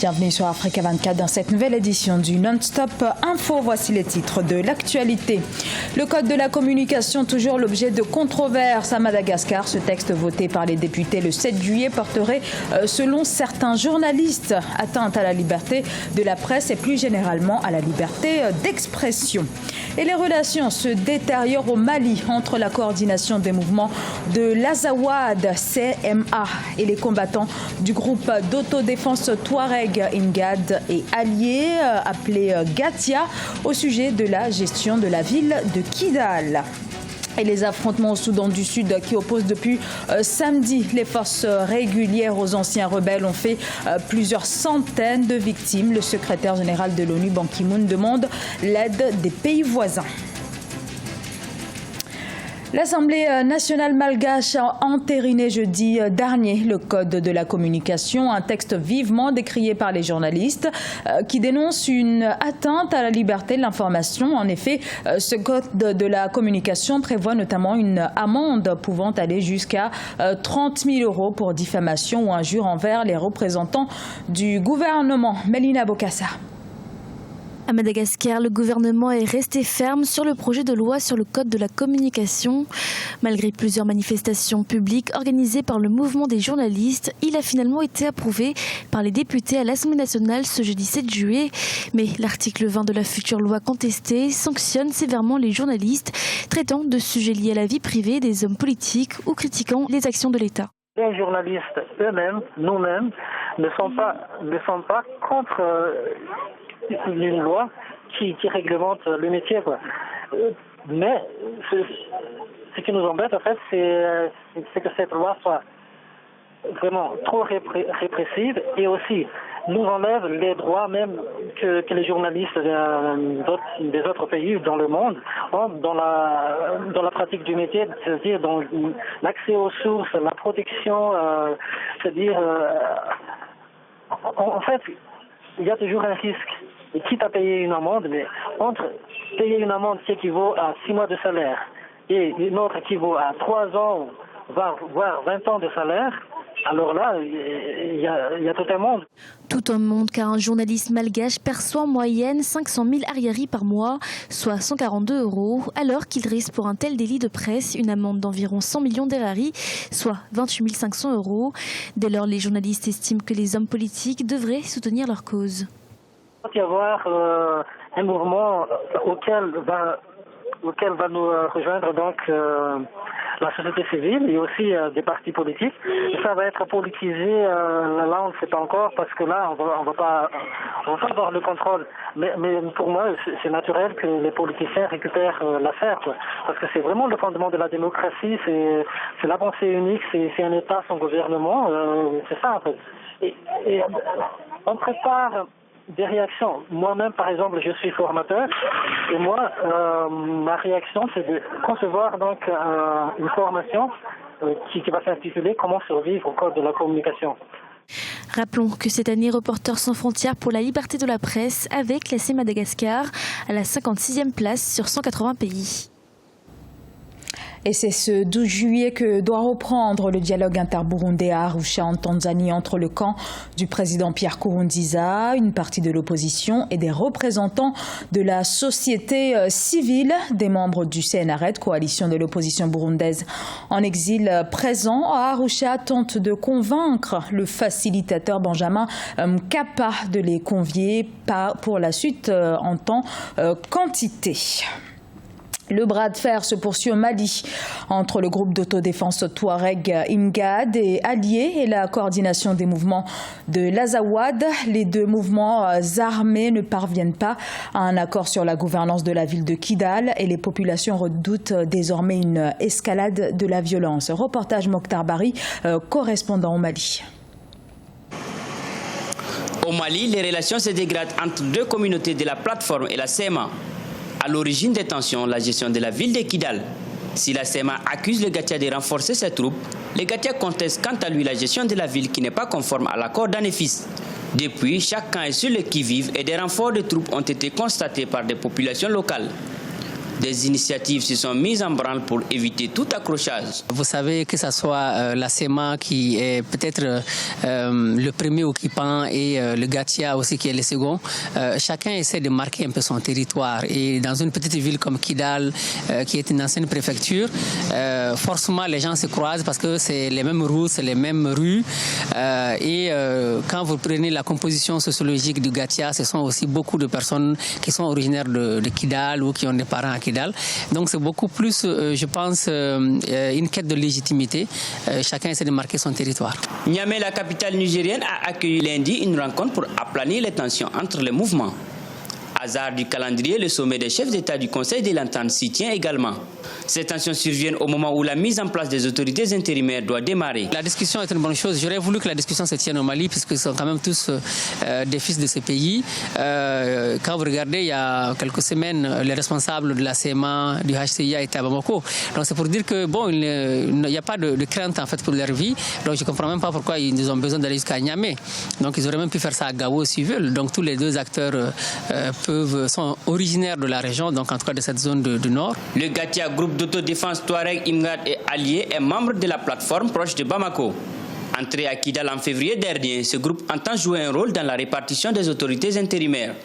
Bienvenue sur Africa 24 dans cette nouvelle édition du Non-Stop Info. Voici les titres de l'actualité. Le code de la communication, toujours l'objet de controverses à Madagascar. Ce texte voté par les députés le 7 juillet porterait, selon certains journalistes, atteinte à la liberté de la presse et plus généralement à la liberté d'expression. Et les relations se détériorent au Mali entre la coordination des mouvements de l'Azawad CMA et les combattants du groupe d'autodéfense Touareg Ingad et alliés appelé Gatia au sujet de la gestion de la ville de Kidal. Et les affrontements au Soudan du Sud qui opposent depuis samedi les forces régulières aux anciens rebelles ont fait plusieurs centaines de victimes. Le secrétaire général de l'ONU, Ban Ki-moon, demande l'aide des pays voisins. L'Assemblée nationale malgache a entériné jeudi dernier le code de la communication, un texte vivement décrié par les journalistes qui dénonce une atteinte à la liberté de l'information. En effet, ce code de la communication prévoit notamment une amende pouvant aller jusqu'à 30 000 € pour diffamation ou injure envers les représentants du gouvernement. Mélina Bokassa. À Madagascar, le gouvernement est resté ferme sur le projet de loi sur le code de la communication. Malgré plusieurs manifestations publiques organisées par le mouvement des journalistes, il a finalement été approuvé par les députés à l'Assemblée nationale ce jeudi 7 juillet. Mais l'article 20 de la future loi contestée sanctionne sévèrement les journalistes traitant de sujets liés à la vie privée des hommes politiques ou critiquant les actions de l'État. Les journalistes eux-mêmes, nous-mêmes, ne sont pas contre une loi qui réglemente le métier, quoi. Mais ce qui nous embête, en fait, c'est que cette loi soit vraiment trop répressive et aussi nous enlève les droits même que les journalistes des autres pays dans le monde ont dans la pratique du métier, c'est-à-dire dans l'accès aux sources, la protection, c'est-à-dire en fait il y a toujours un risque. Et quitte à payer une amende, mais entre payer une amende qui équivaut à 6 mois de salaire et une autre qui équivaut à 3 ans, voire 20 ans de salaire, alors là, il y a tout un monde. Tout un monde, car un journaliste malgache perçoit en moyenne 500 000 arriérés par mois, soit 142 €, alors qu'il risque pour un tel délit de presse une amende d'environ 100 millions d'erari, soit 28 500 €. Dès lors, les journalistes estiment que les hommes politiques devraient soutenir leur cause. Il va y avoir un mouvement auquel va nous rejoindre donc la société civile et aussi des partis politiques. Et ça va être politisé, là on ne sait pas encore parce que là on va pas avoir le contrôle. Mais pour moi c'est naturel que les politiciens récupèrent l'affaire, quoi. Parce que c'est vraiment le fondement de la démocratie, c'est la pensée unique, c'est un État, son gouvernement, c'est ça en fait. Et on prépare des réactions. Moi-même, par exemple, je suis formateur et moi, ma réaction, c'est de concevoir donc une formation qui va s'intituler « Comment survivre au code de la communication ». Rappelons que cette année, Reporters sans frontières pour la liberté de la presse avait classé Madagascar à la 56e place sur 180 pays. Et c'est ce 12 juillet que doit reprendre le dialogue interburundais à Arusha en Tanzanie entre le camp du président Pierre Nkurunziza, une partie de l'opposition et des représentants de la société civile. Des membres du CNRD, coalition de l'opposition burundaise en exil présent à Arusha, tentent de convaincre le facilitateur Benjamin Mkapa de les convier pour la suite en temps quantité. Le bras de fer se poursuit au Mali entre le groupe d'autodéfense Touareg Ingad et alliés et la coordination des mouvements de l'Azawad. Les deux mouvements armés ne parviennent pas à un accord sur la gouvernance de la ville de Kidal et les populations redoutent désormais une escalade de la violence. Reportage Mokhtar Bari, correspondant au Mali. Au Mali, les relations se dégradent entre deux communautés de la plateforme et la CMA. À l'origine des tensions, la gestion de la ville de Kidal. Si la CMA accuse le Gatia de renforcer ses troupes, le Gatia conteste quant à lui la gestion de la ville qui n'est pas conforme à l'accord d'Anefis. Depuis, chaque camp est sur le qui-vive et des renforts de troupes ont été constatés par des populations locales. Des initiatives se sont mises en branle pour éviter tout accrochage. Vous savez que ce soit la SEMA qui est peut-être le premier occupant et le Gatia aussi qui est le second, chacun essaie de marquer un peu son territoire. Et dans une petite ville comme Kidal, qui est une ancienne préfecture, forcément les gens se croisent parce que c'est les mêmes routes, c'est les mêmes rues. Quand vous prenez la composition sociologique du Gatia, ce sont aussi beaucoup de personnes qui sont originaires de Kidal ou qui ont des parents à Kidal. Donc c'est beaucoup plus, je pense, une quête de légitimité. Chacun essaie de marquer son territoire. Niamey, la capitale nigérienne, a accueilli lundi une rencontre pour aplanir les tensions entre les mouvements. Hasard du calendrier, le sommet des chefs d'État du Conseil de l'Entente s'y tient également. Ces tensions surviennent au moment où la mise en place des autorités intérimaires doit démarrer. La discussion est une bonne chose. J'aurais voulu que la discussion se tienne au Mali, puisque ce sont quand même tous des fils de ce pays. Quand vous regardez, il y a quelques semaines, les responsables de la CMA, du HCIA étaient à Bamako. Donc c'est pour dire que bon, il n'y a pas de crainte en fait pour leur vie. Donc je ne comprends même pas pourquoi ils ont besoin d'aller jusqu'à Niamey. Donc ils auraient même pu faire ça à Gao s'ils veulent. Donc tous les deux acteurs sont originaires de la région, donc en tout cas de cette zone du nord. Le Gatia, groupe d'autodéfense Touareg, Imgad et Alliés, est membre de la plateforme proche de Bamako. Entré à Kidal en février dernier, ce groupe entend jouer un rôle dans la répartition des autorités intérimaires.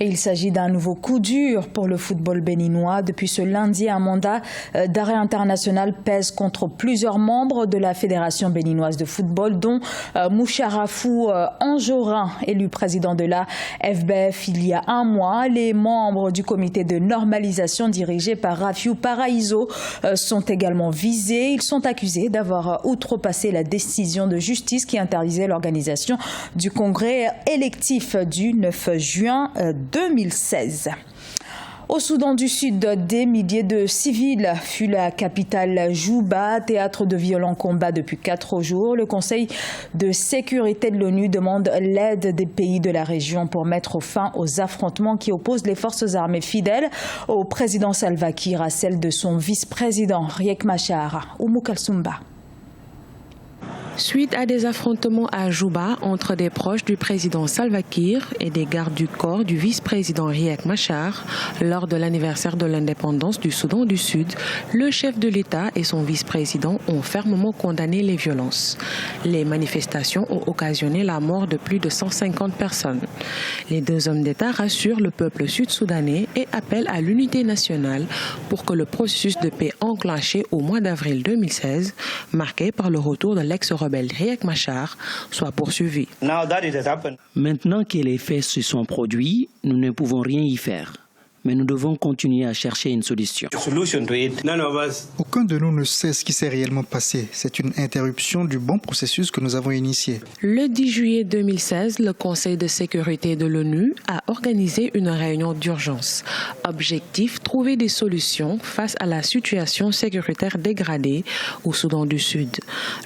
Et il s'agit d'un nouveau coup dur pour le football béninois. Depuis ce lundi, un mandat d'arrêt international pèse contre plusieurs membres de la Fédération béninoise de football, dont Moucharafou Anjorin, élu président de la FBF il y a un mois. Les membres du comité de normalisation dirigé par Rafiou Paraíso sont également visés. Ils sont accusés d'avoir outrepassé la décision de justice qui interdisait l'organisation du congrès électif du 9 juin 2016. Au Soudan du Sud, des milliers de civils fuient la capitale Juba, théâtre de violents combats depuis 4 jours. Le Conseil de sécurité de l'ONU demande l'aide des pays de la région pour mettre fin aux affrontements qui opposent les forces armées fidèles au président Salva Kiir à celles de son vice-président Riek Machar. Oumou Kalsoumba. Suite à des affrontements à Juba entre des proches du président Salva Kiir et des gardes du corps du vice-président Riek Machar, lors de l'anniversaire de l'indépendance du Soudan du Sud, le chef de l'État et son vice-président ont fermement condamné les violences. Les manifestations ont occasionné la mort de plus de 150 personnes. Les deux hommes d'État rassurent le peuple sud-soudanais et appellent à l'unité nationale pour que le processus de paix enclenché au mois d'avril 2016, marqué par le retour de l'ex-rebelle Riek Machar, soit poursuivi. Maintenant que les faits se sont produits, nous ne pouvons rien y faire. Mais nous devons continuer à chercher une solution. Aucun de nous ne sait ce qui s'est réellement passé. C'est une interruption du bon processus que nous avons initié. Le 10 juillet 2016, le Conseil de sécurité de l'ONU a organisé une réunion d'urgence. Objectif, trouver des solutions face à la situation sécuritaire dégradée au Soudan du Sud.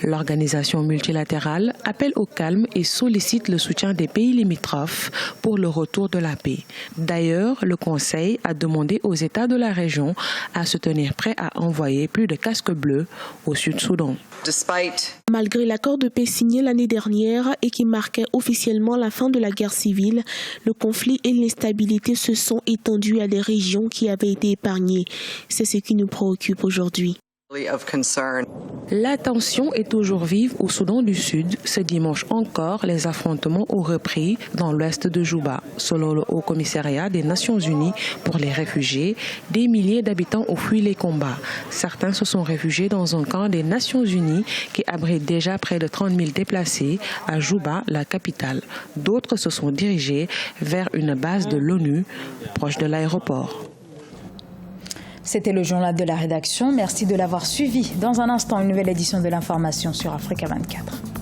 L'organisation multilatérale appelle au calme et sollicite le soutien des pays limitrophes pour le retour de la paix. D'ailleurs, le Conseil a demandé aux États de la région à se tenir prêts à envoyer plus de casques bleus au Sud-Soudan. Malgré l'accord de paix signé l'année dernière et qui marquait officiellement la fin de la guerre civile, le conflit et l'instabilité se sont étendus à des régions qui avaient été épargnées. C'est ce qui nous préoccupe aujourd'hui. La tension est toujours vive au Soudan du Sud. Ce dimanche encore, les affrontements ont repris dans l'ouest de Juba. Selon le Haut Commissariat des Nations Unies pour les réfugiés, des milliers d'habitants ont fui les combats. Certains se sont réfugiés dans un camp des Nations Unies qui abrite déjà près de 30 000 déplacés à Juba, la capitale. D'autres se sont dirigés vers une base de l'ONU proche de l'aéroport. C'était le journal de la rédaction. Merci de l'avoir suivi. Dans un instant, une nouvelle édition de l'information sur Africa 24.